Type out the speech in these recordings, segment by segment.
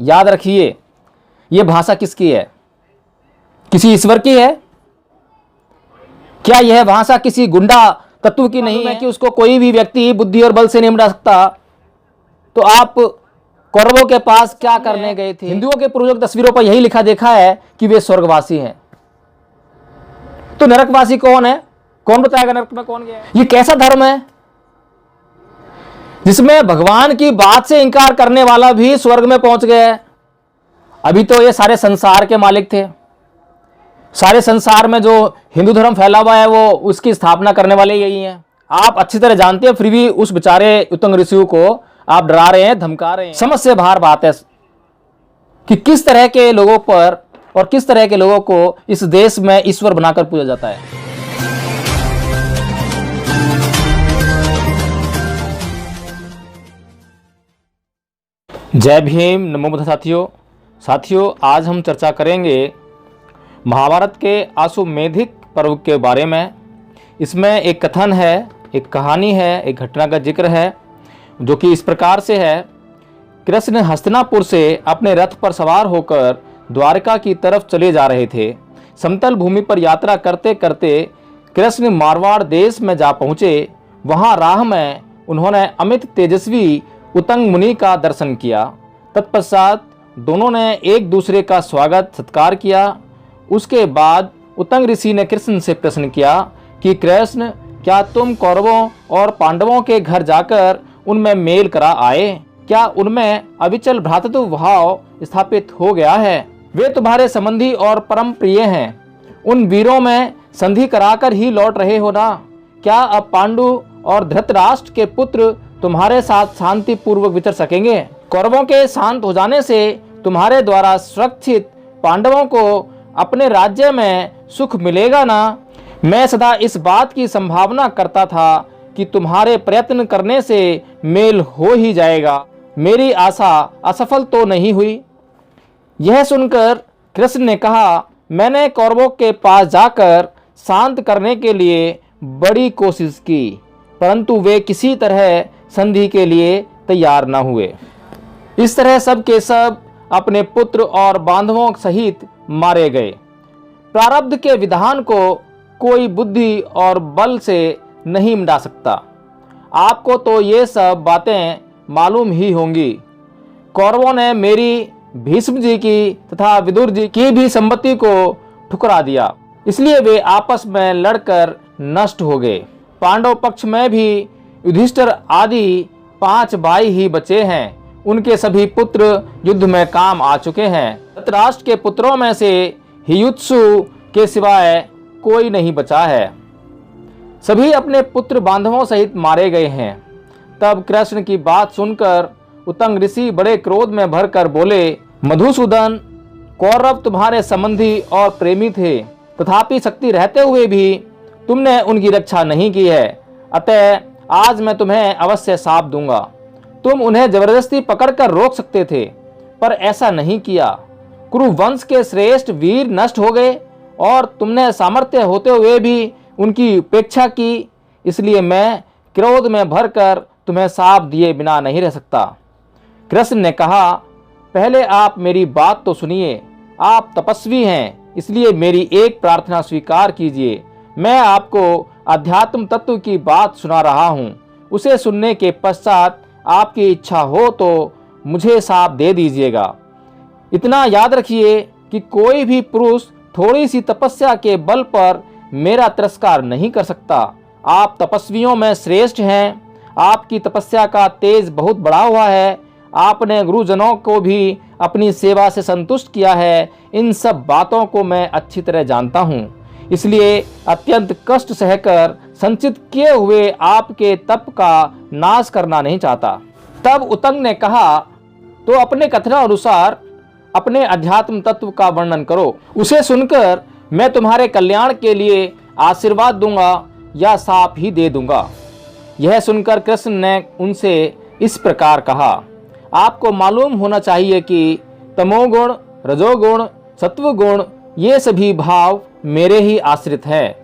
याद रखिए, ये भाषा किसकी है? किसी ईश्वर की है? क्या यह भाषा किसी गुंडा तत्व की नहीं है कि उसको कोई भी व्यक्ति बुद्धि और बल से नहीं मिटा सकता? तो आप कौरवों के पास क्या करने गए थे? हिंदुओं के पूर्वजों की तस्वीरों पर यही लिखा देखा है कि वे स्वर्गवासी हैं। तो नरकवासी कौन है? कौन बताएगा नरक में कौन गया? ये कैसा धर्म है जिसमें भगवान की बात से इंकार करने वाला भी स्वर्ग में पहुंच गया है? अभी तो ये सारे संसार के मालिक थे। सारे संसार में जो हिंदू धर्म फैला हुआ है वो उसकी स्थापना करने वाले यही हैं। आप अच्छी तरह जानते हैं, फिर भी उस बेचारे उत्तंग ऋषियों को आप डरा रहे हैं, धमका रहे हैं। समझ से बाहर बात है कि किस तरह के लोगों पर और किस तरह के लोगों को इस देश में ईश्वर बनाकर पूजा जाता है। जय भीम, नमो बुद्ध। साथियों, आज हम चर्चा करेंगे महाभारत के आश्वमेधिक पर्व के बारे में। इसमें एक कथन है, एक कहानी है, एक घटना का जिक्र है जो कि इस प्रकार से है। कृष्ण हस्तिनापुर से अपने रथ पर सवार होकर द्वारका की तरफ चले जा रहे थे। समतल भूमि पर यात्रा करते करते कृष्ण मारवाड़ देश में जा पहुँचे। वहाँ राह में उन्होंने अमित तेजस्वी उत्तंग मुनि का दर्शन किया। तत्पश्चात दोनों ने एक दूसरे का स्वागत सत्कार किया। उसके बाद उत्तंग ऋषि ने कृष्ण से प्रश्न किया कि कृष्ण, क्या तुम कौरवों और पांडवों के घर जाकर उनमें मेल करा आए? क्या उनमें अविचल भ्रातृत्व भाव स्थापित हो गया है? वे तुम्हारे संबंधी और परम प्रिय हैं। उन वीरों में संधि कराकर ही लौट रहे हो ना? क्या अब पांडु और धृतराष्ट्र के पुत्र तुम्हारे साथ शांति पूर्वक विचर सकेंगे? कौरवों के शांत हो जाने से तुम्हारे द्वारा सुरक्षित पांडवों को अपने राज्य में सुख मिलेगा ना? मैं सदा इस बात की संभावना करता था कि तुम्हारे प्रयत्न करने से मेल हो ही जाएगा। मेरी आशा असफल तो नहीं हुई। यह सुनकर कृष्ण ने कहा, मैंने कौरवों के पास जाकर शांत करने के लिए बड़ी कोशिश की, परंतु वे किसी तरह संधि के लिए तैयार न हुए। इस तरह सब के सब अपने पुत्र और बांधवों सहित मारे गए। प्रारब्ध के विधान को कोई बुद्धि और बल से नहीं मिटा सकता। आपको तो ये सब बातें मालूम ही होंगी। कौरवों ने मेरी, भीष्म जी की तथा विदुर जी की भी संपत्ति को ठुकरा दिया, इसलिए वे आपस में लड़कर नष्ट हो गए। पांडव पक्ष में भी युधिष्ठिर आदि 5 भाई ही बचे हैं। उनके सभी पुत्र युद्ध में काम आ चुके हैं। धृतराष्ट्र के पुत्रों में से हियुत्सु के सिवाय कोई नहीं बचा है। सभी अपने पुत्र बांधवों सहित मारे गए हैं। तब कृष्ण की बात सुनकर उत्तंग ऋषि बड़े क्रोध में भरकर बोले, मधुसूदन, कौरव तुम्हारे संबंधी और प्रेमी थे, तथापि शक्ति रहते हुए भी तुमने उनकी रक्षा नहीं की है। अतः आज मैं तुम्हें अवश्य शाप दूंगा। तुम उन्हें जबरदस्ती पकड़कर रोक सकते थे, पर ऐसा नहीं किया। कुरु वंश के श्रेष्ठ वीर नष्ट हो गए और तुमने सामर्थ्य होते हुए भी उनकी उपेक्षा की, इसलिए मैं क्रोध में भरकर तुम्हें शाप दिए बिना नहीं रह सकता। कृष्ण ने कहा, पहले आप मेरी बात तो सुनिए। आप तपस्वी हैं, इसलिए मेरी एक प्रार्थना स्वीकार कीजिए। मैं आपको अध्यात्म तत्व की बात सुना रहा हूँ। उसे सुनने के पश्चात आपकी इच्छा हो तो मुझे शाप दे दीजिएगा। इतना याद रखिए कि कोई भी पुरुष थोड़ी सी तपस्या के बल पर मेरा तिरस्कार नहीं कर सकता। आप तपस्वियों में श्रेष्ठ हैं। आपकी तपस्या का तेज बहुत बढ़ा हुआ है। आपने गुरुजनों को भी अपनी सेवा से संतुष्ट किया है। इन सब बातों को मैं अच्छी तरह जानता हूँ, इसलिए अत्यंत कष्ट सहकर संचित किए हुए आपके तप का नाश करना नहीं चाहता। तब उत्तंग ने कहा, तो अपने कथनानुसार अपने अध्यात्म तत्व का वर्णन करो। उसे सुनकर मैं तुम्हारे कल्याण के लिए आशीर्वाद दूंगा या शाप ही दे दूंगा। यह सुनकर कृष्ण ने उनसे इस प्रकार कहा, आपको मालूम होना चाहिए कि तमोगुण, रजोगुण, सत्वगुण ये सभी भाव मेरे ही आश्रित हैं।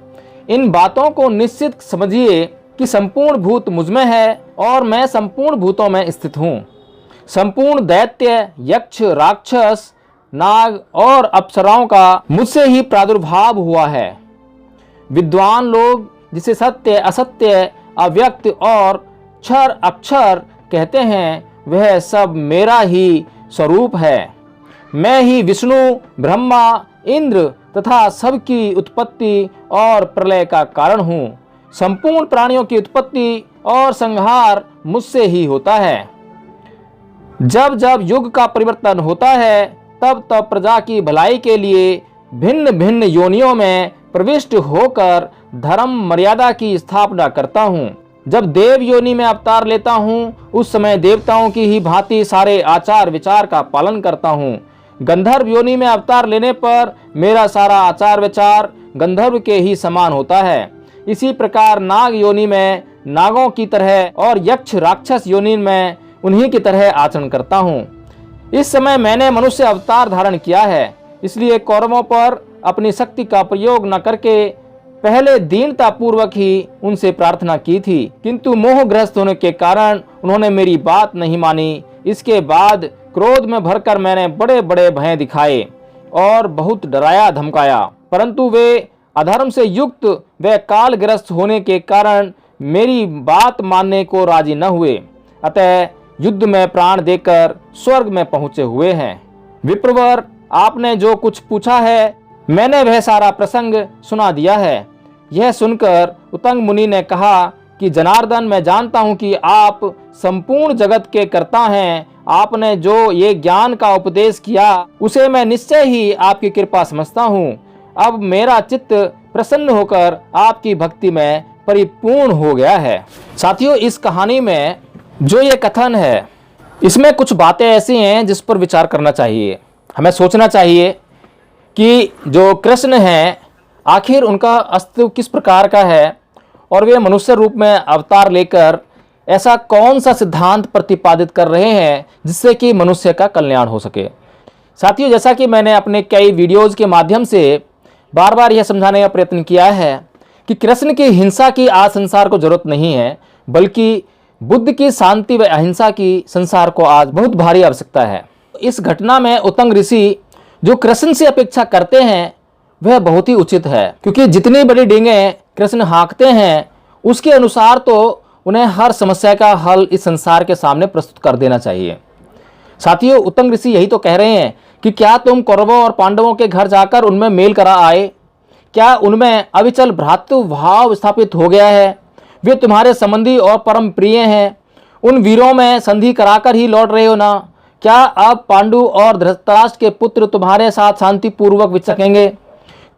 इन बातों को निश्चित समझिए कि संपूर्ण भूत मुझमें है और मैं संपूर्ण भूतों में स्थित हूँ। संपूर्ण दैत्य, यक्ष, राक्षस, नाग और अप्सराओं का मुझसे ही प्रादुर्भाव हुआ है। विद्वान लोग जिसे सत्य, असत्य, अव्यक्त और क्षर अक्षर कहते हैं, वह सब मेरा ही स्वरूप है। मैं ही विष्णु, ब्रह्मा, इंद्र तथा सबकी उत्पत्ति और प्रलय का कारण हूँ। संपूर्ण प्राणियों की उत्पत्ति और संहार मुझसे ही होता है। जब जब युग का परिवर्तन होता है, तब तब प्रजा की भलाई के लिए भिन्न भिन्न योनियों में प्रविष्ट होकर धर्म मर्यादा की स्थापना करता हूँ। जब देव योनि में अवतार लेता हूँ, उस समय देवताओं की ही भांति सारे आचार विचार का पालन करता हूँ। गंधर्व योनि में अवतार लेने पर मेरा सारा आचार विचार गंधर्व के ही समान होता है। इसी प्रकार नाग योनि में नागों की तरह और यक्ष राक्षस योनि में उन्हीं की तरह आचरण करता हूँ। इस समय मैंने मनुष्य अवतार धारण किया है, इसलिए कौरवों पर अपनी शक्ति का प्रयोग न करके पहले दीनता पूर्वक ही उनसे प्रार्थना की थी, किंतु मोहग्रस्त होने के कारण उन्होंने मेरी बात नहीं मानी। इसके बाद क्रोध में भरकर मैंने बड़े बड़े भय दिखाए और बहुत डराया धमकाया, परंतु वे अधर्म से युक्त व कालग्रस्त होने के कारण मेरी बात मानने को राजी न हुए। अतः युद्ध में प्राण देकर स्वर्ग में पहुंचे हुए हैं। विप्रवर, आपने जो कुछ पूछा है, मैंने वह सारा प्रसंग सुना दिया है। यह सुनकर उत्तंग मुनि ने कहा कि जनार्दन, मैं जानता हूं कि आप संपूर्ण जगत के कर्ता हैं। आपने जो ये ज्ञान का उपदेश किया, उसे मैं निश्चय ही आपकी कृपा समझता हूं। अब मेरा चित्त प्रसन्न होकर आपकी भक्ति में परिपूर्ण हो गया है। साथियों, इस कहानी में जो ये कथन है, इसमें कुछ बातें ऐसी हैं जिस पर विचार करना चाहिए। हमें सोचना चाहिए कि जो कृष्ण हैं, आखिर उनका अस्तित्व किस प्रकार का है और वे मनुष्य रूप में अवतार लेकर ऐसा कौन सा सिद्धांत प्रतिपादित कर रहे हैं जिससे कि मनुष्य का कल्याण हो सके। साथियों, जैसा कि मैंने अपने कई वीडियोज़ के माध्यम से बार बार यह समझाने का प्रयत्न किया है कि कृष्ण की हिंसा की आज संसार को जरूरत नहीं है, बल्कि बुद्ध की शांति व अहिंसा की संसार को आज बहुत भारी आवश्यकता है। इस घटना में उत्तंग ऋषि जो कृष्ण से अपेक्षा करते हैं वह बहुत ही उचित है, क्योंकि जितनी बड़ी डींगे कृष्ण हाँकते हैं उसके अनुसार तो उन्हें हर समस्या का हल इस संसार के सामने प्रस्तुत कर देना चाहिए। साथियों, उत्तंग ऋषि यही तो कह रहे हैं कि क्या तुम कौरवों और पांडवों के घर जाकर उनमें मेल करा आए? क्या उनमें अविचल भ्रातृ भाव स्थापित हो गया है? वे तुम्हारे संबंधी और परम प्रिय हैं। उन वीरों में संधि कराकर ही लौट रहे हो ना? क्या अब पांडु और धृतराष्ट्र के पुत्र तुम्हारे साथ शांतिपूर्वक विचरेंगे?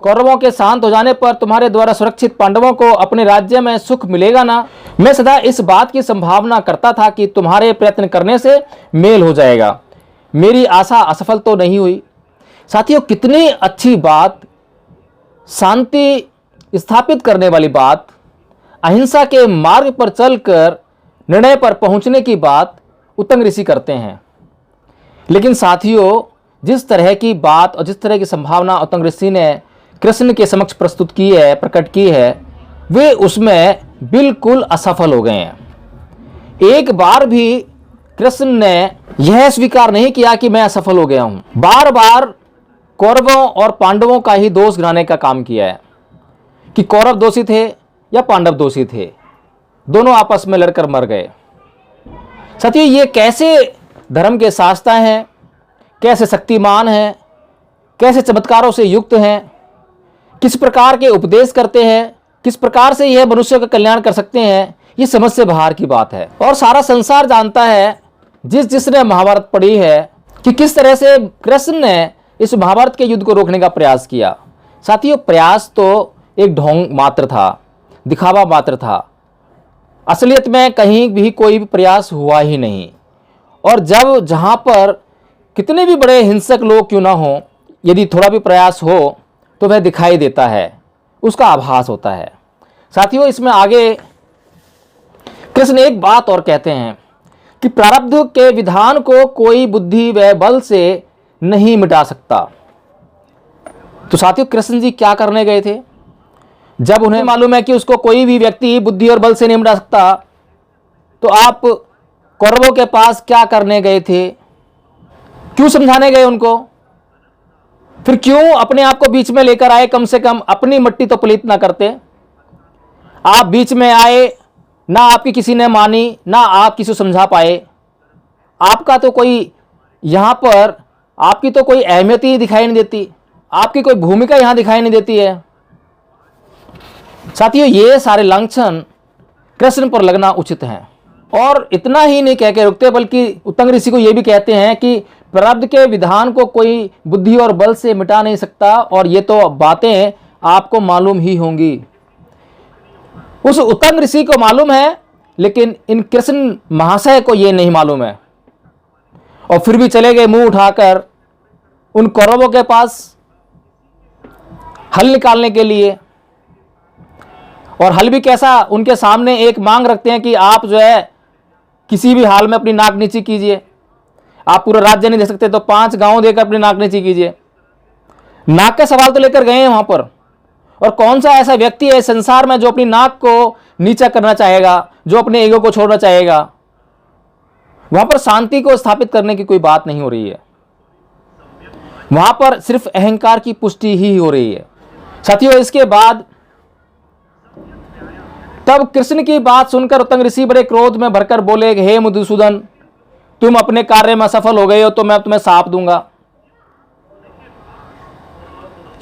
कौरवों के शांत हो जाने पर तुम्हारे द्वारा सुरक्षित पांडवों को अपने राज्य में सुख मिलेगा ना? मैं सदा इस बात की संभावना करता था कि तुम्हारे प्रयत्न करने से मेल हो जाएगा। मेरी आशा असफल तो नहीं हुई। साथियों, कितनी अच्छी बात, शांति स्थापित करने वाली बात, अहिंसा के मार्ग पर चलकर निर्णय पर पहुंचने की बात उत्तंग ऋषि करते हैं। लेकिन साथियों, जिस तरह की बात और जिस तरह की संभावना उत्तंग ऋषि ने कृष्ण के समक्ष प्रस्तुत की है, प्रकट की है, वे उसमें बिल्कुल असफल हो गए हैं। एक बार भी कृष्ण ने यह स्वीकार नहीं किया कि मैं असफल हो गया हूं। बार बार कौरवों और पांडवों का ही दोष गिनाने का काम किया है कि कौरव दोषी थे या पांडव दोषी थे, दोनों आपस में लड़कर मर गए। साथियों, ये कैसे धर्म के शास्त्र हैं, कैसे शक्तिमान हैं, कैसे चमत्कारों से युक्त हैं, किस प्रकार के उपदेश करते हैं, किस प्रकार से यह मनुष्य का कल्याण कर सकते हैं, ये समझ से बाहर की बात है। और सारा संसार जानता है, जिसने महाभारत पढ़ी है, कि किस तरह से कृष्ण ने इस महाभारत के युद्ध को रोकने का प्रयास किया। साथियों, प्रयास तो एक ढोंग मात्र था, दिखावा मात्र था। असलियत में कहीं भी कोई भी प्रयास हुआ ही नहीं। और जब जहाँ पर कितने भी बड़े हिंसक लोग क्यों ना हो, यदि थोड़ा भी प्रयास हो तो वह दिखाई देता है, उसका आभास होता है। साथियों, इसमें आगे कृष्ण एक बात और कहते हैं कि प्रारब्ध के विधान को कोई बुद्धि व बल से नहीं मिटा सकता। तो साथियों, कृष्ण जी क्या करने गए थे? जब उन्हें मालूम है कि उसको कोई भी व्यक्ति बुद्धि और बल से नहीं मिटा सकता, तो आप कौरवों के पास क्या करने गए थे, क्यों समझाने गए उनको, फिर क्यों अपने आप को बीच में लेकर आए, कम से कम अपनी मिट्टी तो पलीत ना करते। आप बीच में आए, ना आपकी किसी ने मानी, ना आप किसी को समझा पाए। आपका तो कोई यहां पर, आपकी तो कोई अहमियत ही दिखाई नहीं देती, आपकी कोई भूमिका यहां दिखाई नहीं देती है। साथियों, ये सारे लांछन कृष्ण पर लगना उचित है। और इतना ही नहीं कह के रुकते, बल्कि उत्तंग ऋषि को यह भी कहते हैं कि प्रारब्ध के विधान को कोई बुद्धि और बल से मिटा नहीं सकता, और ये तो बातें आपको मालूम ही होंगी। उस उत्तंग ऋषि को मालूम है, लेकिन इन कृष्ण महाशय को यह नहीं मालूम है, और फिर भी चले गए मुंह उठाकर उन कौरवों के पास हल निकालने के लिए। और हल भी कैसा, उनके सामने एक मांग रखते हैं कि आप जो है किसी भी हाल में अपनी नाक नीची कीजिए। आप पूरा राज्य नहीं दे सकते तो 5 गांव देकर अपनी नाक नीची कीजिए। नाक का सवाल तो लेकर गए हैं वहां पर। और कौन सा ऐसा व्यक्ति है संसार में जो अपनी नाक को नीचा करना चाहेगा, जो अपने ईगो को छोड़ना चाहेगा। वहां पर शांति को स्थापित करने की कोई बात नहीं हो रही है, वहां पर सिर्फ अहंकार की पुष्टि ही हो रही है। साथियों, इसके बाद तब कृष्ण की बात सुनकर उत्तंग ऋषि बड़े क्रोध में भरकर बोले, हे मधुसूदन, तुम अपने कार्य में सफल हो गए हो तो मैं तुम्हें शाप दूंगा।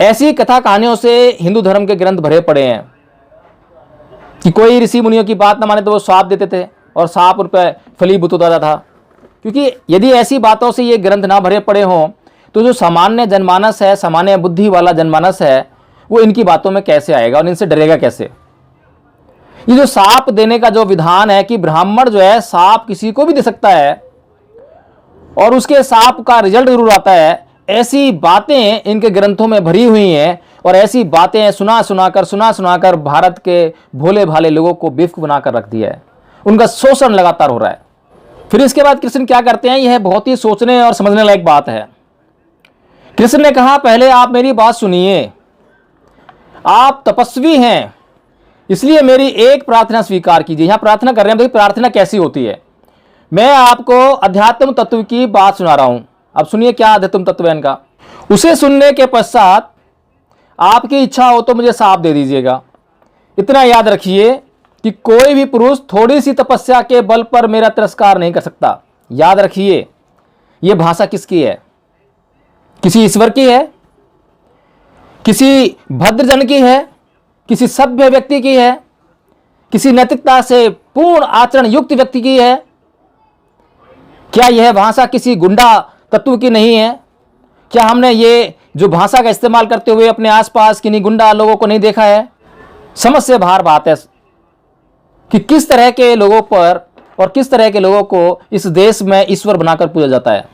ऐसी कथा कहानियों से हिंदू धर्म के ग्रंथ भरे पड़े हैं कि कोई ऋषि मुनियों की बात न माने तो वो शाप देते थे और शाप उन पर फलीभूत होता था। क्योंकि यदि ऐसी बातों से ये ग्रंथ ना भरे पड़े हों तो जो सामान्य जनमानस है, सामान्य बुद्धि वाला जनमानस है, वो इनकी बातों में कैसे आएगा और इनसे डरेगा कैसे। ये जो शाप देने का जो विधान है कि ब्राह्मण जो है शाप किसी को भी दे सकता है और उसके शाप का रिजल्ट जरूर आता है, ऐसी बातें इनके ग्रंथों में भरी हुई हैं। और ऐसी बातें सुना सुनाकर भारत के भोले भाले लोगों को बेवकूफ बनाकर रख दिया है। उनका शोषण लगातार हो रहा है। फिर इसके बाद कृष्ण क्या करते हैं, यह बहुत ही सोचने और समझने लायक बात है। कृष्ण ने कहा, पहले आप मेरी बात सुनिए। आप तपस्वी हैं, इसलिए मेरी एक प्रार्थना स्वीकार कीजिए। यहां प्रार्थना कर रहे हैं, भाई प्रार्थना कैसी होती है। मैं आपको अध्यात्म तत्व की बात सुना रहा हूं। अब सुनिए क्या अध्यात्म तत्व है इनका। उसे सुनने के पश्चात आपकी इच्छा हो तो मुझे शाप दे दीजिएगा। इतना याद रखिए कि कोई भी पुरुष थोड़ी सी तपस्या के बल पर मेरा तिरस्कार नहीं कर सकता। याद रखिए, यह भाषा किसकी है? किसी ईश्वर की है, किसी भद्रजन की है, किसी सभ्य व्यक्ति की है, किसी नैतिकता से पूर्ण आचरण युक्त व्यक्ति की है। क्या यह भाषा किसी गुंडा तत्व की नहीं है? क्या हमने ये जो भाषा का इस्तेमाल करते हुए अपने आसपास किन्हीं गुंडा लोगों को नहीं देखा है? समझ से बाहर बात है कि किस तरह के लोगों पर और किस तरह के लोगों को इस देश में ईश्वर बनाकर पूजा जाता है।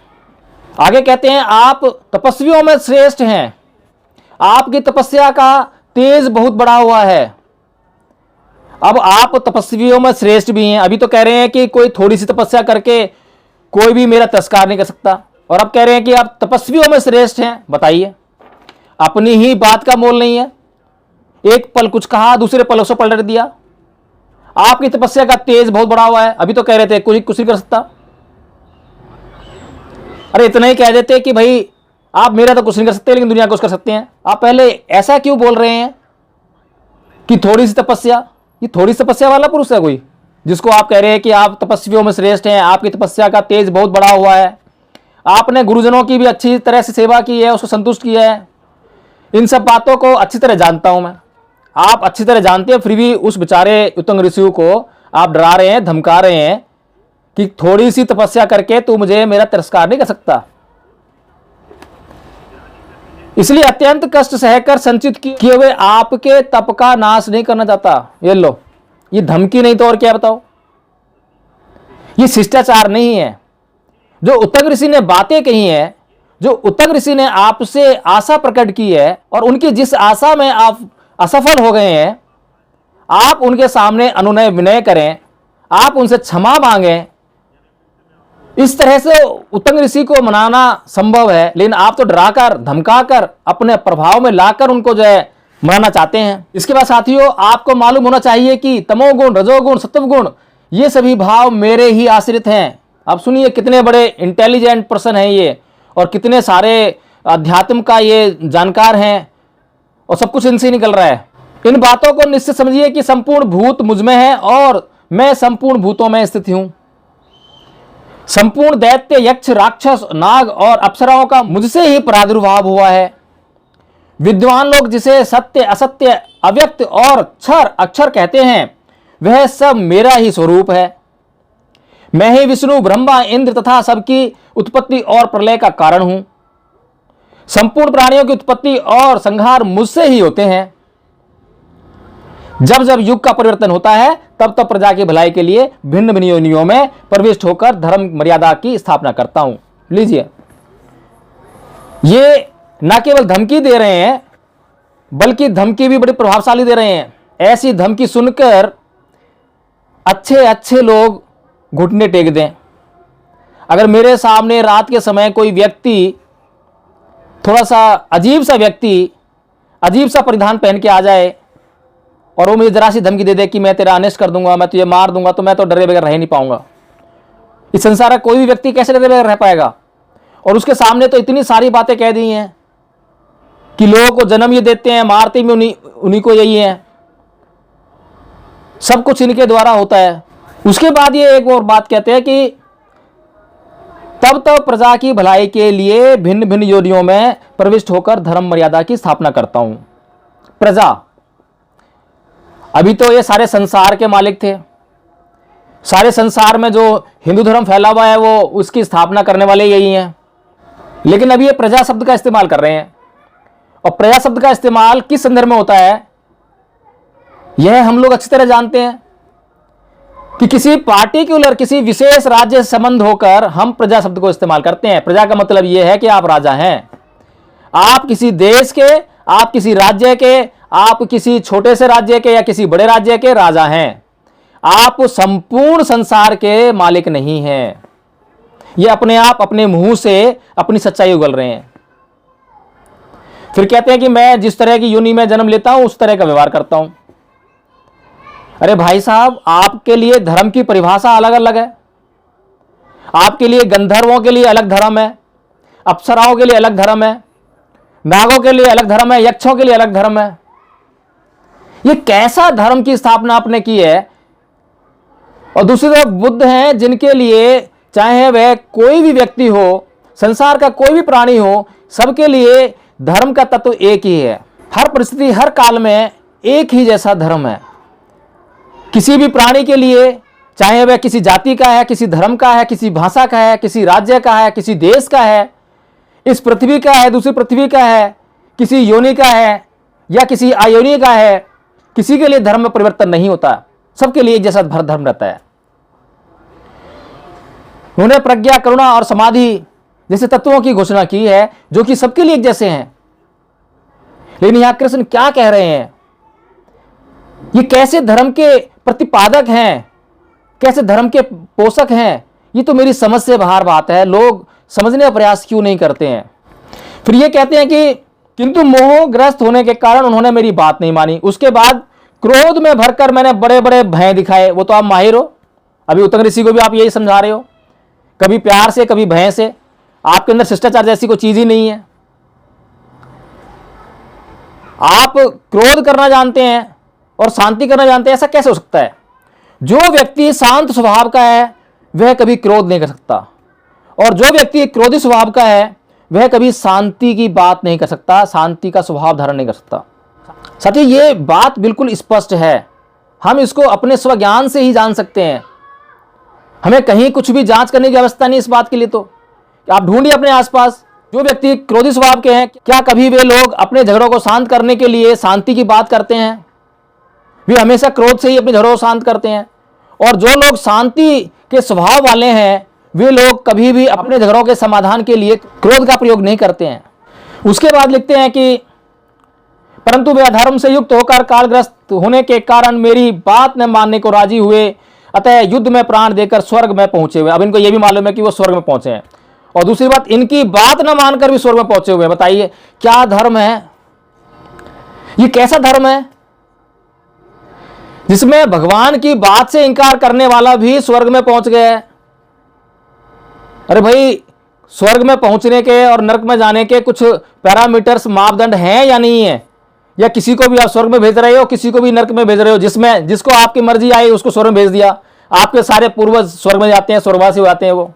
आगे कहते हैं, आप तपस्वियों में श्रेष्ठ हैं, आपकी तपस्या का तेज बहुत बढ़ा हुआ है। अब आप तपस्वियों में श्रेष्ठ भी हैं। अभी तो कह रहे हैं कि कोई थोड़ी सी तपस्या करके कोई भी मेरा तिरस्कार नहीं कर सकता, और अब कह रहे हैं कि आप तपस्वियों में श्रेष्ठ हैं। बताइए, अपनी ही बात का मोल नहीं है। एक पल कुछ कहा, दूसरे पल उसको पलट दिया। आपकी तपस्या का तेज बहुत बढ़ा हुआ है, अभी तो कह रहे थे कोई कुछ नहीं कर सकता। अरे इतना ही कह देते कि भाई आप मेरा तो कुछ नहीं कर सकते लेकिन दुनिया को कुछ कर सकते हैं। आप पहले ऐसा क्यों बोल रहे हैं कि थोड़ी सी तपस्या? ये थोड़ी तपस्या वाला पुरुष है कोई जिसको आप कह रहे हैं कि आप तपस्वियों में श्रेष्ठ हैं, आपकी तपस्या का तेज बहुत बढ़ा हुआ है, आपने गुरुजनों की भी अच्छी तरह से सेवा की है, उसको संतुष्ट किया है। इन सब बातों को अच्छी तरह जानता हूं मैं, आप अच्छी तरह जानते हैं, फिर भी उस बेचारे उत्तंग ऋषि को आप डरा रहे हैं, धमका रहे हैं कि थोड़ी सी तपस्या करके तू मुझे मेरा तिरस्कार नहीं कर सकता। इसलिए अत्यंत कष्ट सहकर संचित किए हुए आपके तप का नाश नहीं करना चाहता। ये लो, ये धमकी नहीं तो और क्या बताओ। ये शिष्टाचार नहीं है। जो उत्तंग ऋषि ने बातें कही हैं, जो उत्तंग ऋषि ने आपसे आशा प्रकट की है और उनकी जिस आशा में आप असफल हो गए हैं, आप उनके सामने अनुनय विनय करें, आप उनसे क्षमा मांगें। इस तरह से उत्तंग ऋषि को मनाना संभव है, लेकिन आप तो डराकर धमकाकर अपने प्रभाव में लाकर उनको जो है मनाना चाहते हैं। इसके बाद साथियों, आपको मालूम होना चाहिए कि तमोगुण, रजोगुण, सत्वगुण ये सभी भाव मेरे ही आश्रित हैं। अब सुनिए कितने बड़े इंटेलिजेंट पर्सन हैं ये, और कितने सारे अध्यात्म का ये जानकार हैं, और सब कुछ इनसे निकल रहा है। इन बातों को निश्चित समझिए कि संपूर्ण भूत मुझ में है और मैं संपूर्ण भूतों में स्थित हूं। संपूर्ण दैत्य, यक्ष, राक्षस, नाग और अप्सराओं का मुझसे ही प्रादुर्भाव हुआ है। विद्वान लोग जिसे सत्य, असत्य, अव्यक्त और क्षर, अक्षर कहते हैं, वह सब मेरा ही स्वरूप है। मैं ही विष्णु, ब्रह्मा, इंद्र तथा सबकी उत्पत्ति और प्रलय का कारण हूं। संपूर्ण प्राणियों की उत्पत्ति और संहार मुझसे ही होते हैं। जब जब युग का परिवर्तन होता है, तब तब प्रजा की भलाई के लिए भिन्न भिन्न योनियों में प्रविष्ट होकर धर्म मर्यादा की स्थापना करता हूं। लीजिए, ये न केवल धमकी दे रहे हैं, बल्कि धमकी भी बड़ी प्रभावशाली दे रहे हैं। ऐसी धमकी सुनकर अच्छे अच्छे लोग घुटने टेक दें। अगर मेरे सामने रात के समय कोई व्यक्ति, थोड़ा सा अजीब सा परिधान पहन के आ जाए और वो मुझे जरा सी धमकी दे दे कि मैं तेरा अनिष्ट कर दूंगा, मैं तुझे मार दूंगा, तो मैं तो डरे बगैर रह नहीं पाऊंगा। इस संसार का कोई भी व्यक्ति कैसे डरे बगैर रह पाएगा? और उसके सामने तो इतनी सारी बातें कह दी हैं कि लोगों को जन्म ये देते हैं, मारते भी उन्हीं को यही है, सब कुछ इनके द्वारा होता है। उसके बाद ये एक और बात कहते हैं कि तब तब प्रजा की भलाई के लिए भिन्न भिन्न योनियों में प्रविष्ट होकर धर्म मर्यादा की स्थापना करता हूं। प्रजा, अभी तो ये सारे संसार के मालिक थे। सारे संसार में जो हिंदू धर्म फैला हुआ है, वो उसकी स्थापना करने वाले यही हैं। लेकिन अभी ये प्रजा शब्द का इस्तेमाल कर रहे हैं, और प्रजा शब्द का इस्तेमाल किस संदर्भ में होता है, यह हम लोग अच्छी तरह जानते हैं कि किसी पार्टिकुलर, किसी विशेष राज्य से संबंध होकर हम प्रजा शब्द को इस्तेमाल करते हैं। प्रजा का मतलब यह है कि आप राजा हैं। आप किसी देश के, आप किसी राज्य के, आप किसी छोटे से राज्य के या किसी बड़े राज्य के राजा हैं। आप संपूर्ण संसार के मालिक नहीं हैं। ये अपने आप अपने मुंह से अपनी सच्चाई उगल रहे हैं। फिर कहते हैं कि मैं जिस तरह की योनि में जन्म लेता हूं, उस तरह का व्यवहार करता हूं। अरे भाई साहब, आपके लिए धर्म की परिभाषा अलग अलग है। आपके लिए गंधर्वों के लिए अलग धर्म है, अप्सराओं के लिए अलग धर्म है, नागों के लिए अलग धर्म है, यक्षों के लिए अलग धर्म है। ये कैसा धर्म की स्थापना आपने की है? और दूसरी तरफ बुद्ध हैं, जिनके लिए चाहे वह कोई भी व्यक्ति हो, संसार का कोई भी प्राणी हो, सबके लिए धर्म का तत्व एक ही है। हर परिस्थिति, हर काल में एक ही जैसा धर्म है। किसी भी प्राणी के लिए, चाहे वह किसी जाति का है, किसी धर्म का है, किसी भाषा का है, किसी राज्य का है, किसी देश का है, इस पृथ्वी का है, दूसरी पृथ्वी का है, किसी योनि का है या किसी अयोनि का है, किसी के लिए धर्म में परिवर्तन नहीं होता। सबके लिए एक जैसा धर्म रहता है। उन्होंने प्रज्ञा, करुणा और समाधि जैसे तत्वों की घोषणा की है, जो कि सबके लिए एक जैसे हैं। लेकिन यहां कृष्ण क्या कह रहे हैं? ये कैसे धर्म के प्रतिपादक हैं, कैसे धर्म के पोषक हैं? ये तो मेरी समझ से बाहर बात है। लोग समझने का प्रयास क्यों नहीं करते हैं? फिर ये कहते हैं कि किंतु मोहग्रस्त होने के कारण उन्होंने मेरी बात नहीं मानी। उसके बाद क्रोध में भरकर मैंने बड़े बड़े भय दिखाए। वो तो आप माहिर हो, अभी उत्तंग ऋषि को भी आप यही समझा रहे हो, कभी प्यार से, कभी भय से। आपके अंदर शिष्टाचार जैसी कोई चीज ही नहीं है। आप क्रोध करना जानते हैं और शांति करना जानते हैं, ऐसा कैसे हो सकता है? जो व्यक्ति शांत स्वभाव का है, वह कभी क्रोध नहीं कर सकता, और जो व्यक्ति क्रोधी स्वभाव का है, वह कभी शांति की बात नहीं कर सकता, शांति का स्वभाव धारण नहीं कर सकता। साथियों, ये बात बिल्कुल स्पष्ट है। हम इसको अपने स्वज्ञान से ही जान सकते हैं। हमें कहीं कुछ भी जांच करने की आवश्यकता नहीं इस बात के लिए। तो आप ढूंढिए अपने आसपास, जो व्यक्ति क्रोधी स्वभाव के हैं, क्या कभी वे लोग अपने झगड़ों को शांत करने के लिए शांति की बात करते हैं? वे हमेशा क्रोध से ही अपने झगड़ों को शांत करते हैं। और जो लोग शांति के स्वभाव वाले हैं, वे लोग कभी भी अपने झगड़ों के समाधान के लिए क्रोध का प्रयोग नहीं करते हैं। उसके बाद लिखते हैं कि परंतु वे अधर्म से युक्त होकर कालग्रस्त होने के कारण मेरी बात न मानने को राजी हुए, अतः युद्ध में प्राण देकर स्वर्ग में पहुंचे हुए। अब इनको यह भी मालूम है कि वो स्वर्ग में पहुंचे हैं। और दूसरी बात, इनकी बात न मानकर भी स्वर्ग में पहुंचे हुए। बताइए क्या धर्म है? ये कैसा धर्म है जिसमें भगवान की बात से इंकार करने वाला भी स्वर्ग में पहुंच गया है। अरे भाई, स्वर्ग में पहुंचने के और नरक में जाने के कुछ पैरामीटर्स, मापदंड हैं या नहीं है? या किसी को भी आप स्वर्ग में भेज रहे हो, किसी को भी नरक में भेज रहे हो, जिसमें जिसको आपकी मर्जी आई उसको स्वर्ग में भेज दिया। आपके सारे पूर्वज स्वर्ग में जाते हैं, स्वर्गवासी हो जाते हैं। वो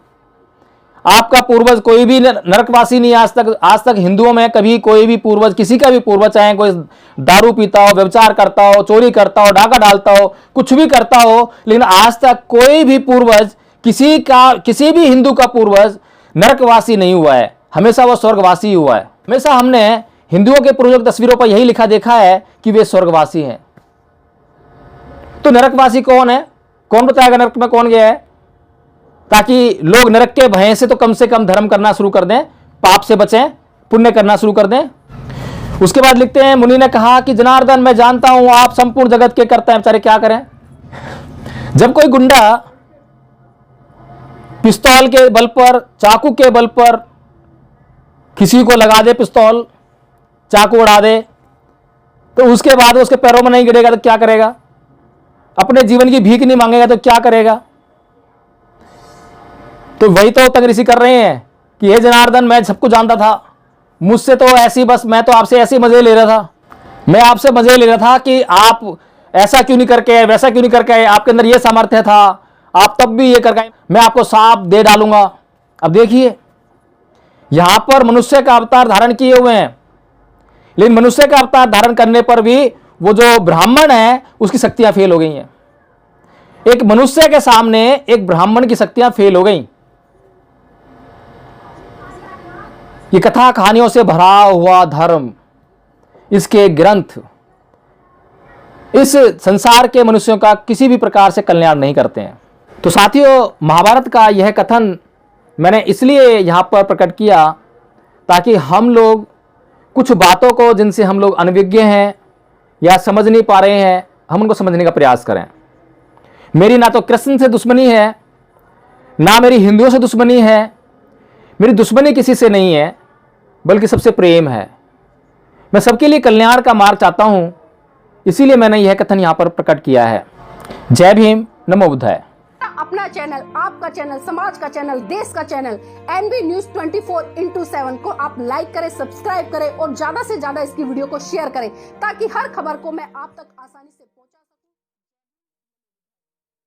आपका पूर्वज कोई भी नरकवासी नहीं आज तक। आज तक हिंदुओं में कभी कोई भी पूर्वज, किसी का भी पूर्वज, चाहे कोई दारू पीता हो, व्यभिचार करता हो, चोरी करता हो, डाका डालता हो, कुछ भी करता हो, लेकिन आज तक कोई भी पूर्वज, किसी भी हिंदू का पूर्वज नरकवासी नहीं हुआ है। हमेशा वो स्वर्गवासी हुआ है। हमेशा हमने हिंदुओं के पूर्वजों की तस्वीरों पर यही लिखा देखा है कि वे स्वर्गवासी हैं। तो नरकवासी कौन है? कौन बताएगा नरक में कौन गया है? ताकि लोग नरक के भय से तो कम धर्म करना शुरू कर दें, पाप से बचें, पुण्य करना शुरू कर दें। उसके बाद लिखते हैं, मुनि ने कहा कि जनार्दन, मैं जानता हूं आप संपूर्ण जगत के करते हैं। बेचारे क्या करें? जब कोई गुंडा पिस्तौल के बल पर, चाकू के बल पर किसी को लगा दे, पिस्तौल चाकू उड़ा दे, तो उसके बाद उसके पैरों में नहीं गिरेगा तो क्या करेगा? अपने जीवन की भीख नहीं मांगेगा तो क्या करेगा? तो वही तो तंग ऋषि कर रहे हैं कि हे जनार्दन, मैं सबको जानता था, मुझसे तो ऐसी, बस मैं तो आपसे ऐसे मजे ले रहा था। मैं आपसे मजे ले रहा था कि आप ऐसा क्यों नहीं करके, वैसा क्यों नहीं करके, आपके अंदर यह सामर्थ्य था, आप तब भी ये करके मैं आपको साफ दे डालूंगा। अब देखिए, यहां पर मनुष्य का अवतार धारण किए हुए हैं, लेकिन मनुष्य का अवतार धारण करने पर भी वो जो ब्राह्मण है उसकी शक्तियां फेल हो गई हैं। एक मनुष्य के सामने एक ब्राह्मण की शक्तियां फेल हो गई। ये कथा कहानियों से भरा हुआ धर्म, इसके ग्रंथ इस संसार के मनुष्यों का किसी भी प्रकार से कल्याण नहीं करते हैं। तो साथियों, महाभारत का यह कथन मैंने इसलिए यहां पर प्रकट किया ताकि हम लोग कुछ बातों को, जिनसे हम लोग अनभिज्ञ हैं या समझ नहीं पा रहे हैं, हम उनको समझने का प्रयास करें। मेरी ना तो कृष्ण से दुश्मनी है, ना मेरी हिंदुओं से दुश्मनी है। मेरी दुश्मनी किसी से नहीं है, बल्कि सबसे प्रेम है। मैं सबके लिए कल्याण का मार्ग चाहता हूं, इसीलिए मैंने यह कथन यहां पर प्रकट किया है। जय भीम, नमो बुद्धाय। अपना चैनल, आपका चैनल, समाज का चैनल, देश का चैनल एनबी न्यूज 24/7 को आप लाइक करें, सब्सक्राइब करें और ज्यादा से ज्यादा इसकी वीडियो को शेयर करें, ताकि हर खबर को मैं आप तक आसानी से पहुंचा